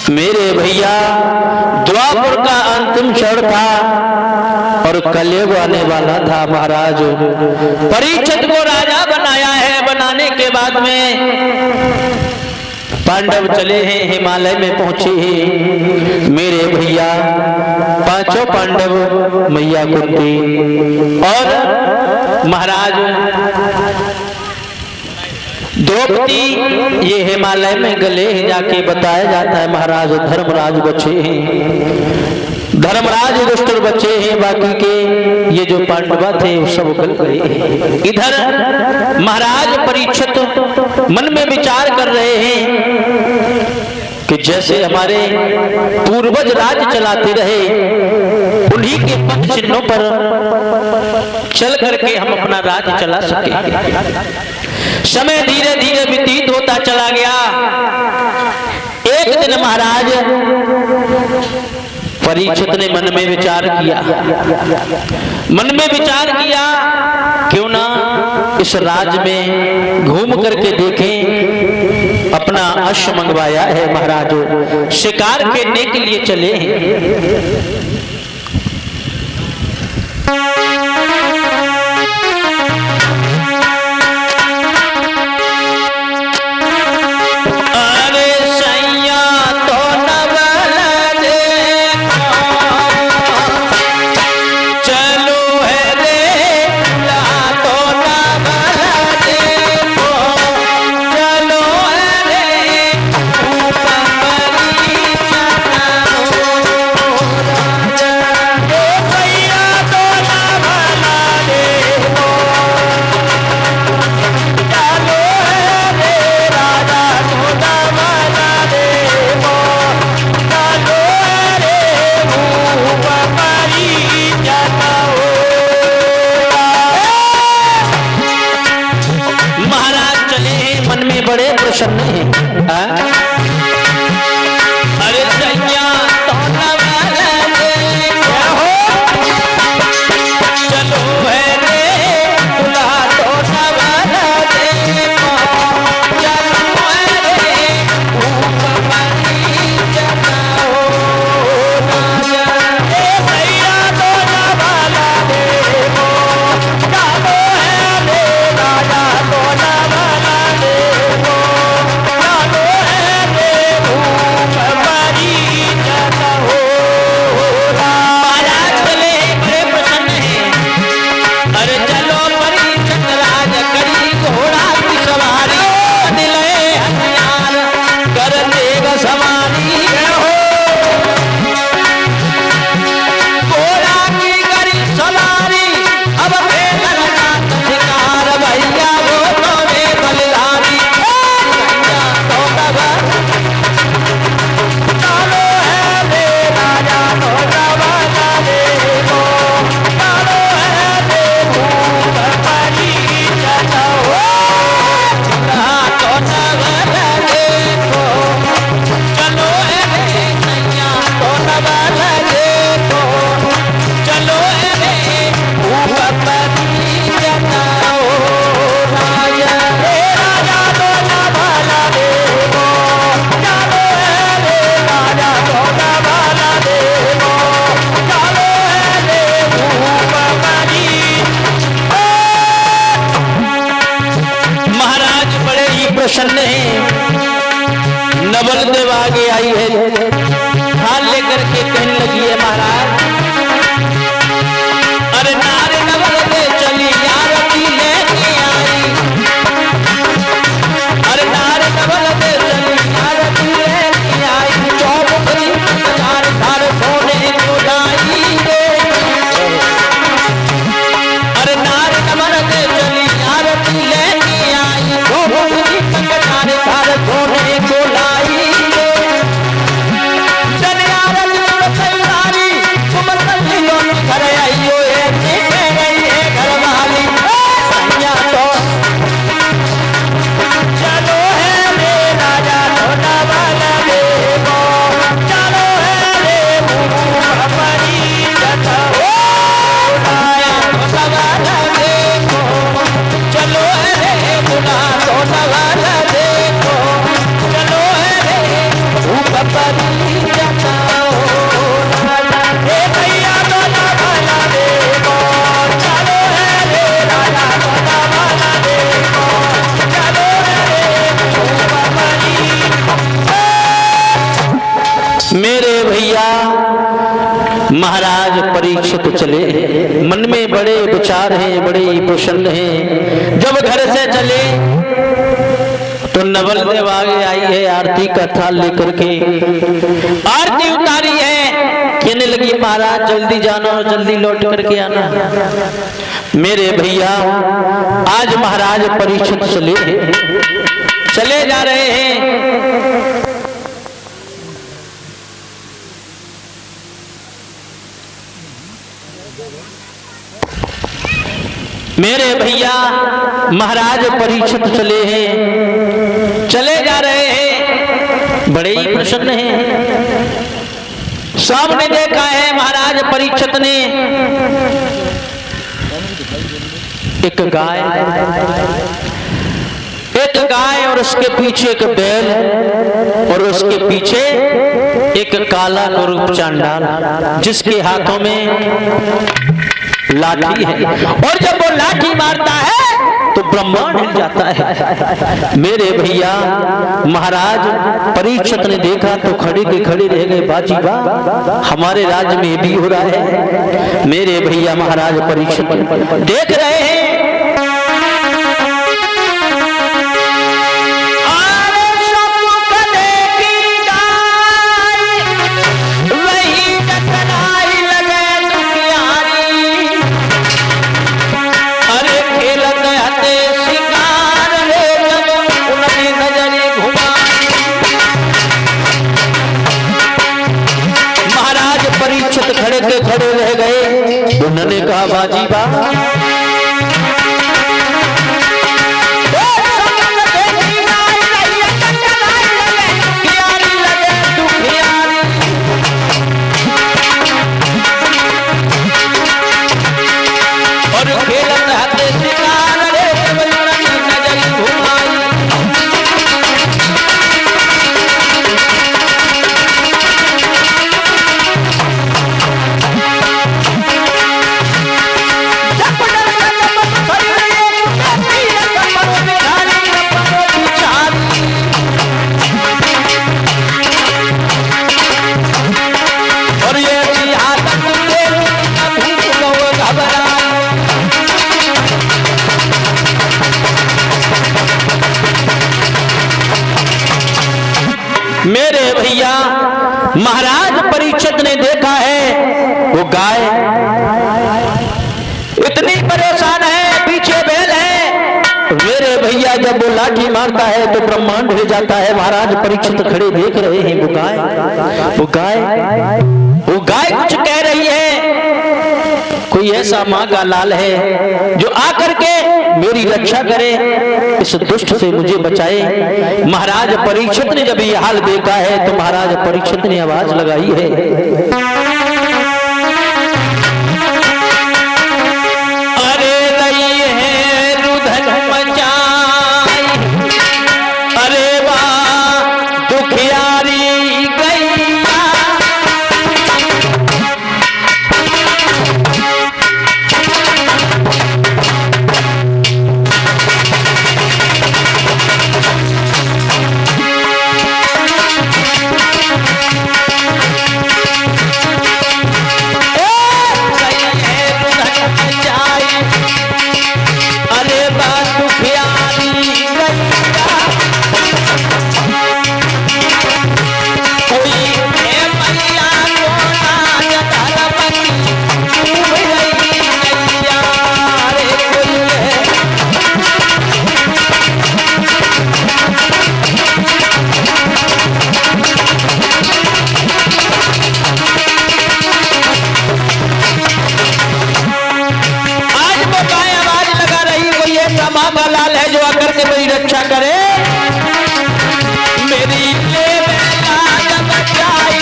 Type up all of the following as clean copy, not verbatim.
मेरे भैया द्वापर का अंतिम क्षण था और कलयुग आने वाला था। महाराज परीक्षित को राजा बनाया है। बनाने के बाद में पांडव चले हैं, हिमालय में पहुंचे हैं। मेरे भैया पांचों पांडव, मैया कुंती और महाराज द्रौपदी ये हिमालय में गले हैं। जाके बताया जाता है महाराज धर्मराज बचे हैं, धर्मराज युधिष्ठिर बचे हैं, बाकी के ये जो पांडवा थे वो सब गल गए। इधर महाराज परीक्षित मन में विचार कर रहे हैं कि जैसे हमारे पूर्वज राज्य चलाते रहे उन्हीं के पद चिन्हों पर चल करके हम अपना राज्य चला सके। समय धीरे धीरे व्यतीत होता चला गया। एक दिन महाराज परीक्षित ने मन में विचार किया, क्यों ना इस राज्य में घूम करके देखें। अपना अश्व मंगवाया है महाराज, शिकार खेलने के लिए चले हैं। प्रसन्न है। नवल देव आगे आई है, हाथ लेकर के कहने लगी है महाराज, अरे नारे नवल दे चली आरती लेके आई, अरे नारे नवल दे चली आरती लेके आई, चौबंदी चार धार सोने को लाई दे, अरे नारे नवल दे चली आरती लेके आई, चौबंदी चार धार सोने को लाई दे, चल आरती तैयारी मेरे भैया महाराज परीक्षित चले, मन में बड़े विचार हैं, बड़े प्रसन्न हैं। जब घर से चले तो नवल देव आगे आई है, आरती का थाल लेकर के आरती उतारी है। कहने लगी महाराज जल्दी जाना और जल्दी लौट करके आना। मेरे भैया आज महाराज परीक्षित चले जा रहे हैं। मेरे भैया महाराज परीक्षित चले जा रहे हैं, बड़े ही प्रसन्न हैं। सामने देखा है महाराज परीक्षित ने एक गाय और उसके पीछे एक बैल और उसके पीछे एक काला कुरूप चांडाल जिसके हाथों में लाठी है, और जब वो लाठी मारता है तो ब्रह्मांड हिल जाता है। मेरे भैया महाराज परीक्षित ने देखा तो खड़े के खड़े रह गए, बाजी बा हमारे राज्य में भी हो रहा है। मेरे भैया महाराज परीक्षित देख रहे हैं। खड़े रह गए। उन्होंने कहा बाजी बा मेरे भैया महाराज परीक्षित ने देखा है वो गाय इतनी परेशान है, पीछे बैल है। मेरे भैया जब वो लाठी मारता है तो ब्रह्मांड हिल जाता है। महाराज परीक्षित खड़े देख रहे हैं। वो गाय कुछ कह रही है। कोई ऐसा माँ का लाल है जो आकर के मेरी रक्षा करे, इस दुष्ट से मुझे बचाए। महाराज परीक्षित ने जब ये हाल देखा है तो महाराज परीक्षित ने आवाज लगाई है, अरे नहीं है रुधन मचाई, अरे वाह दुखियारी गैया। रक्षा करे मेरी ले जब जाए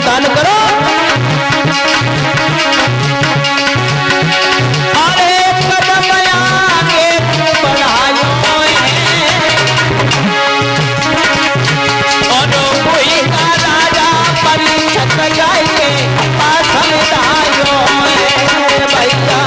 चिंता न करो। अरे कदम आगे बढ़ायो और कोई का राजा परीक्षित जाए पास आयो भैया।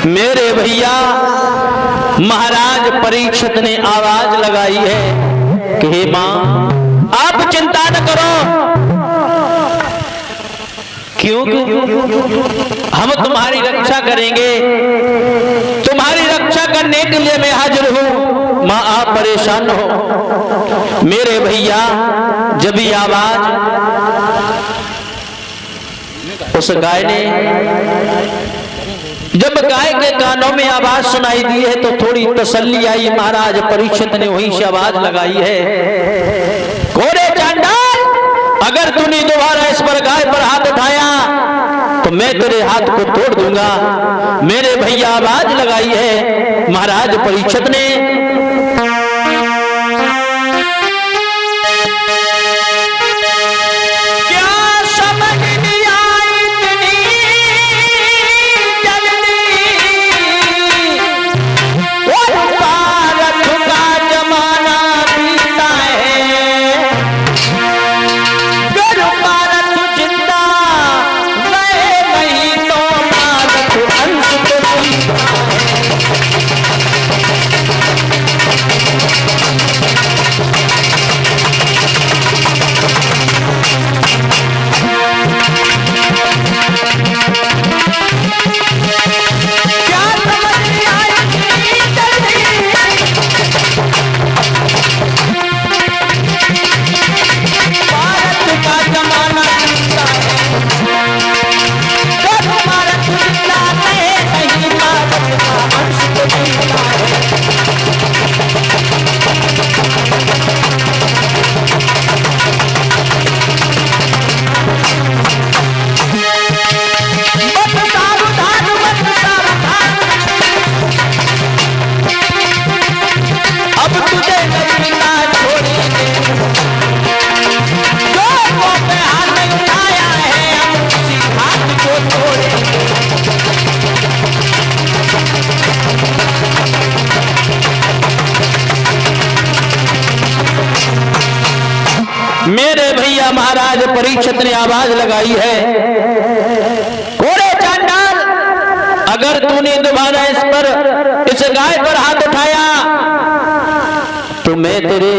मेरे भैया महाराज परीक्षित ने आवाज लगाई है कि हे मां आप चिंता न करो, क्योंकि हम तुम्हारी रक्षा करेंगे, तुम्हारी रक्षा करने के लिए मैं हाजिर हूं। मां आप परेशान न हो। मेरे भैया जब ये आवाज उस गाय ने, जब गाय के कानों में आवाज सुनाई दी है तो थोड़ी तसल्ली आई। महाराज परीक्षित ने वहीं से आवाज लगाई है, कोरे चांडाल अगर तूने दोबारा इस पर गाय पर हाथ उठाया तो मैं तेरे हाथ को तोड़ दूंगा। मेरे भैया आवाज लगाई है महाराज परीक्षित ने, मेरे भैया महाराज परीक्षित ने आवाज लगाई है, कोरे चांडाल अगर तूने दोबारा इस गाय पर हाथ उठाया तो मैं तेरे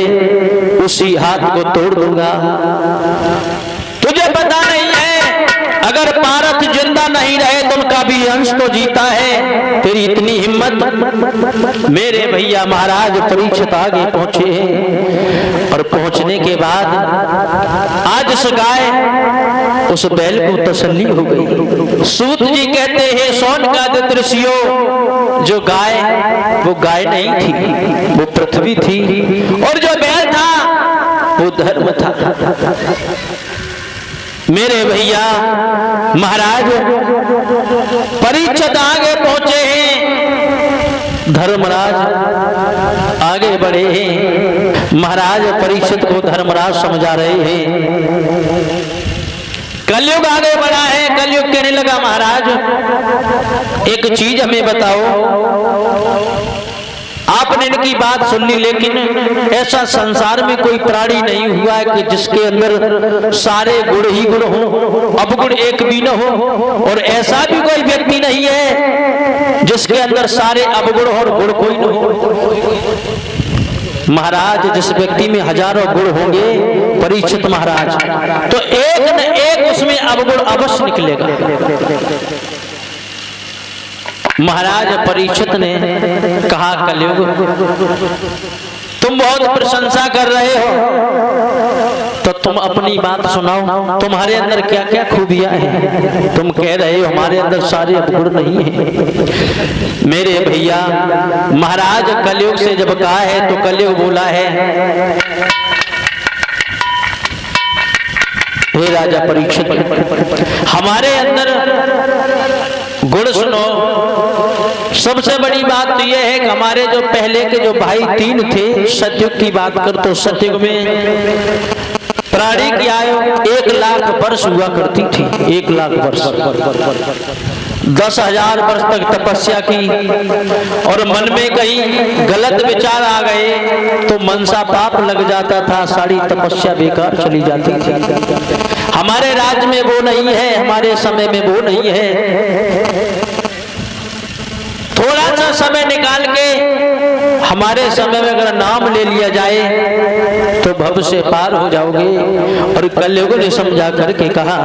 उसी हाथ को तोड़ दूंगा। तुझे पता नहीं है अगर पारथ जिंदा नहीं रहे तो उनका भी अंश तो जीता है, तेरी इतनी हिम्मत। मेरे भैया महाराज परीक्षित आगे पहुंचे और पहुंचने के बाद आज उस गाय उस बैल को तसल्ली हो गई। सूत जी कहते हैं सोन का दृश्यो जो गाय वो गाय नहीं थी, वो पृथ्वी थी, और जो बैल था वो धर्म था। मेरे भैया महाराज परीक्षित आगे पहुंचे हैं, धर्मराज आगे बढ़े हैं। महाराज परीक्षित को धर्मराज समझा रहे हैं। कलयुग आगे बढ़ा है। कलयुग कहने लगा महाराज एक चीज हमें बताओ, आपने इनकी बात सुन ली, लेकिन ऐसा संसार में कोई प्राणी नहीं हुआ है कि जिसके अंदर सारे गुण ही गुण हो, अवगुण एक भी न हो, और ऐसा भी कोई व्यक्ति नहीं है जिसके अंदर सारे अवगुण और गुण कोई न हो। महाराज जिस व्यक्ति में हजारों गुण होंगे, परीक्षित महाराज, तो एक न एक उसमें अवगुण अवश्य निकलेगा। महाराज परीक्षित ने कहा, कलयुग तुम बहुत प्रशंसा कर रहे हो, तो तुम अपनी बात सुनाओ, तुम्हारे अंदर क्या क्या खूबियां हैं? तुम कह रहे हो हमारे अंदर सारे अवगुण नहीं है। मेरे भैया महाराज कलयुग से जब कहा है तो कलयुग बोला है, हे राजा परीक्षित, हमारे अंदर गुण सुनो। सबसे बड़ी बात तो यह है कि हमारे जो पहले के जो भाई तीन थे, सतयुग की बात कर तो सतयुग में प्राणी की आयु 1 लाख वर्ष हुआ करती थी। 1 लाख वर्ष, 10,000 वर्ष तक तपस्या की, और मन में कहीं गलत विचार आ गए तो मनसा पाप लग जाता था, सारी तपस्या बेकार चली जाती थी। हमारे राज्य में वो नहीं है, हमारे समय में वो नहीं है। थोड़ा सा समय निकाल के हमारे समय में अगर नाम ले लिया जाए तो भव से पार हो जाओगे। और कलयुग ने समझा करके कहा,